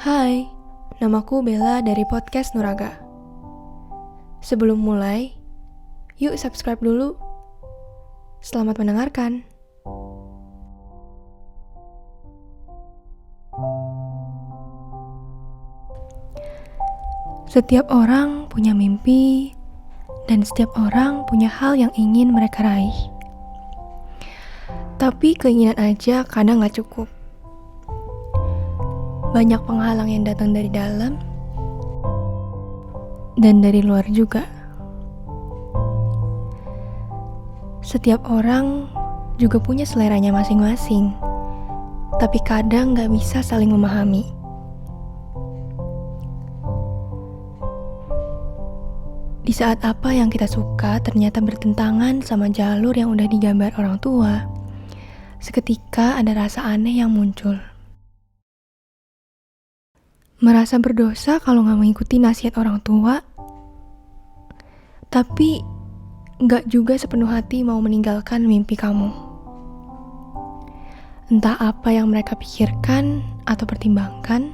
Hai, namaku Bella dari podcast Nuraga. Sebelum mulai, yuk subscribe dulu. Selamat mendengarkan. Setiap orang punya mimpi, dan setiap orang punya hal yang ingin mereka raih. Tapi keinginan aja kadang gak cukup. Banyak penghalang yang datang dari dalam dan dari luar juga. Setiap orang juga punya seleranya masing-masing, tapi kadang gak bisa saling memahami. Di saat apa yang kita suka ternyata bertentangan sama jalur yang udah digambar orang tua, seketika ada rasa aneh yang muncul. Merasa berdosa kalau gak mengikuti nasihat orang tua, tapi gak juga sepenuh hati mau meninggalkan mimpi kamu. Entah apa yang mereka pikirkan atau pertimbangkan,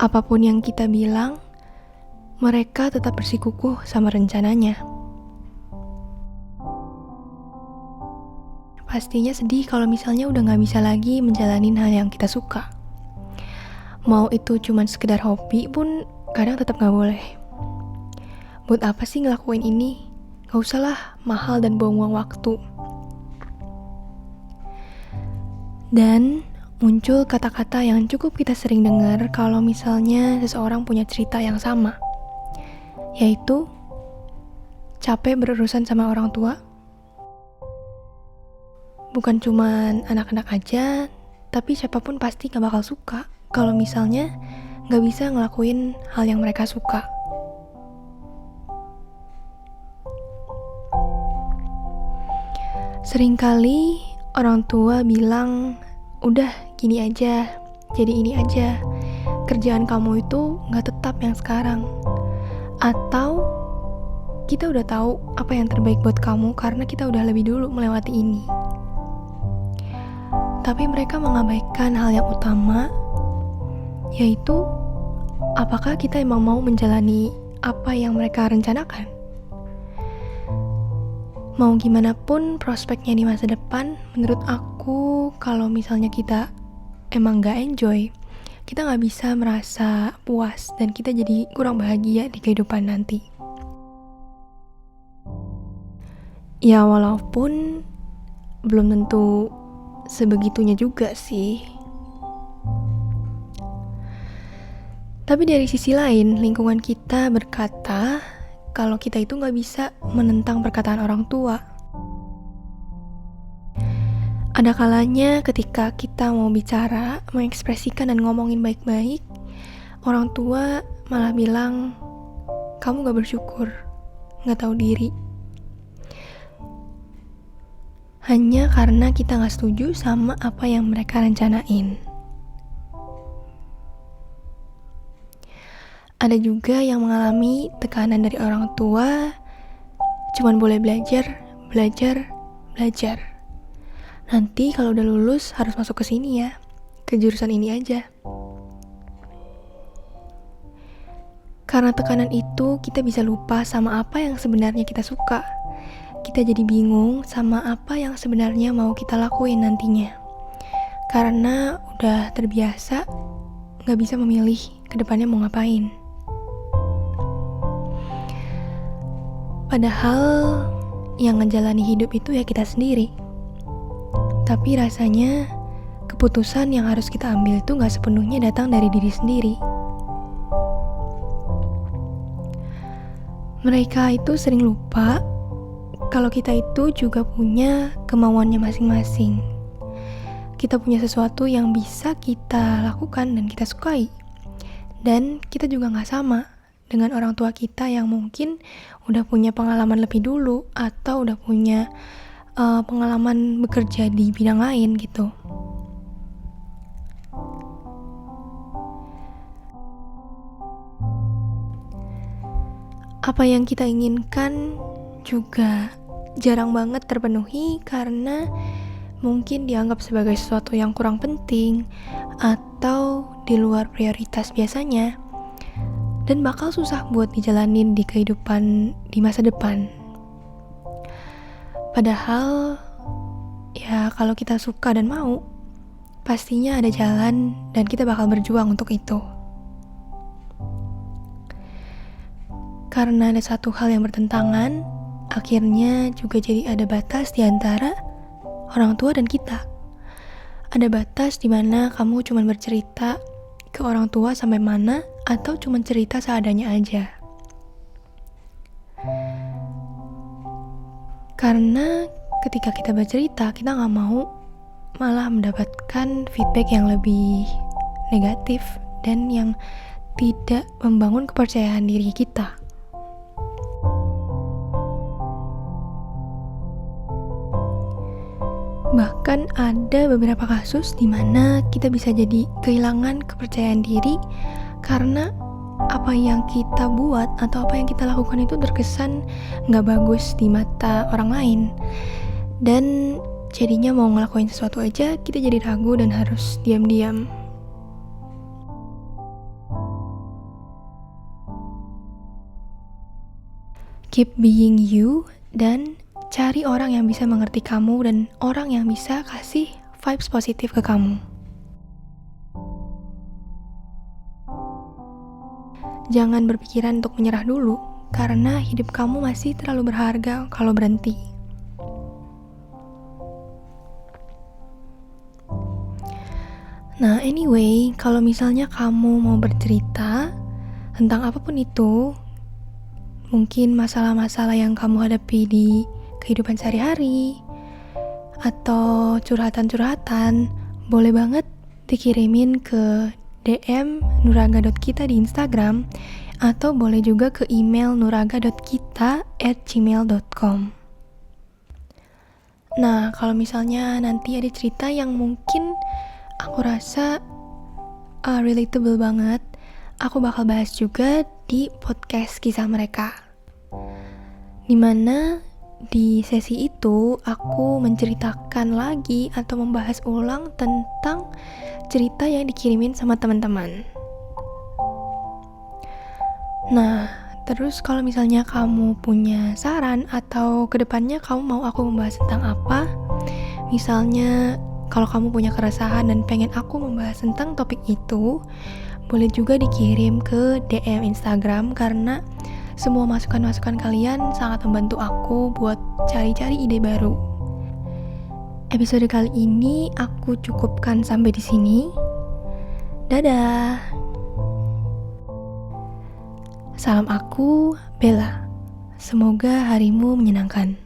apapun yang kita bilang, mereka tetap bersikukuh sama rencananya. Pastinya sedih kalau misalnya udah gak bisa lagi menjalanin hal yang kita suka. Mau itu cuman sekedar hobi pun kadang tetap gak boleh. Buat apa sih ngelakuin ini? Gak usah lah, mahal dan buang-buang waktu. Dan muncul kata-kata yang cukup kita sering dengar kalau misalnya seseorang punya cerita yang sama, yaitu capek berurusan sama orang tua. Bukan cuman anak-anak aja, tapi siapapun pasti gak bakal suka kalau misalnya gak bisa ngelakuin hal yang mereka suka. Seringkali orang tua bilang, udah gini aja, jadi ini aja, kerjaan kamu itu gak tetap yang sekarang. Atau kita udah tahu apa yang terbaik buat kamu karena kita udah lebih dulu melewati ini. Tapi mereka mengabaikan hal yang utama, yaitu apakah kita emang mau menjalani apa yang mereka rencanakan? Mau gimana pun prospeknya di masa depan, menurut aku kalau misalnya kita emang gak enjoy, kita gak bisa merasa puas dan kita jadi kurang bahagia di kehidupan nanti. Ya walaupun belum tentu sebegitunya juga sih. Tapi dari sisi lain, lingkungan kita berkata kalau kita itu gak bisa menentang perkataan orang tua. Ada kalanya ketika kita mau bicara, mengekspresikan dan ngomongin baik-baik, orang tua malah bilang, kamu gak bersyukur, gak tahu diri. Hanya karena kita gak setuju sama apa yang mereka rencanain. Ada juga yang mengalami tekanan dari orang tua, cuman boleh belajar. Nanti kalau udah lulus harus masuk ke sini ya, ke jurusan ini aja. Karena tekanan itu kita bisa lupa sama apa yang sebenarnya kita suka. Kita jadi bingung sama apa yang sebenarnya mau kita lakuin nantinya. Karena udah terbiasa gak bisa memilih ke depannya mau ngapain. Padahal yang ngejalani hidup itu ya kita sendiri. Tapi rasanya keputusan yang harus kita ambil itu gak sepenuhnya datang dari diri sendiri. Mereka itu sering lupa kalau kita itu juga punya kemauannya masing-masing. Kita punya sesuatu yang bisa kita lakukan dan kita sukai. Dan kita juga gak sama dengan orang tua kita yang mungkin udah punya pengalaman lebih dulu atau udah punya pengalaman bekerja di bidang lain gitu. Apa yang kita inginkan juga jarang banget terpenuhi karena mungkin dianggap sebagai sesuatu yang kurang penting atau di luar prioritas biasanya, dan bakal susah buat dijalanin di kehidupan di masa depan. Padahal ya kalau kita suka dan mau, pastinya ada jalan dan kita bakal berjuang untuk itu. Karena ada satu hal yang bertentangan, akhirnya juga jadi ada batas di antara orang tua dan kita. Ada batas di mana kamu cuma bercerita ke orang tua sampai mana, atau cuma cerita seadanya aja. Karena ketika kita bercerita, kita gak mau malah mendapatkan feedback yang lebih negatif dan yang tidak membangun kepercayaan diri kita. Bahkan ada beberapa kasus di mana kita bisa jadi kehilangan kepercayaan diri karena apa yang kita buat atau apa yang kita lakukan itu terkesan gak bagus di mata orang lain. Dan jadinya mau ngelakuin sesuatu aja kita jadi ragu dan harus diam-diam. Keep being you dan cari orang yang bisa mengerti kamu dan orang yang bisa kasih vibes positif ke kamu. Jangan berpikiran untuk menyerah dulu, karena hidup kamu masih terlalu berharga kalau berhenti. Nah, anyway, kalau misalnya kamu mau bercerita tentang apapun itu, mungkin masalah-masalah yang kamu hadapi di kehidupan sehari-hari atau curhatan-curhatan, boleh banget dikirimin ke DM nuraga.kita di Instagram, atau boleh juga ke email nuraga.kita@gmail.com. Nah, kalau misalnya nanti ada cerita yang mungkin aku rasa relatable banget, aku bakal bahas juga di podcast kisah mereka, dimana di sesi itu aku menceritakan lagi atau membahas ulang tentang cerita yang dikirimin sama teman-teman. Nah, terus kalau misalnya kamu punya saran atau kedepannya kamu mau aku membahas tentang apa, misalnya kalau kamu punya keresahan dan pengen aku membahas tentang topik itu, boleh juga dikirim ke DM Instagram, karena semua masukan-masukan kalian sangat membantu aku buat cari-cari ide baru. Episode kali ini aku cukupkan sampai di sini. Dadah. Salam aku, Bella. Semoga harimu menyenangkan.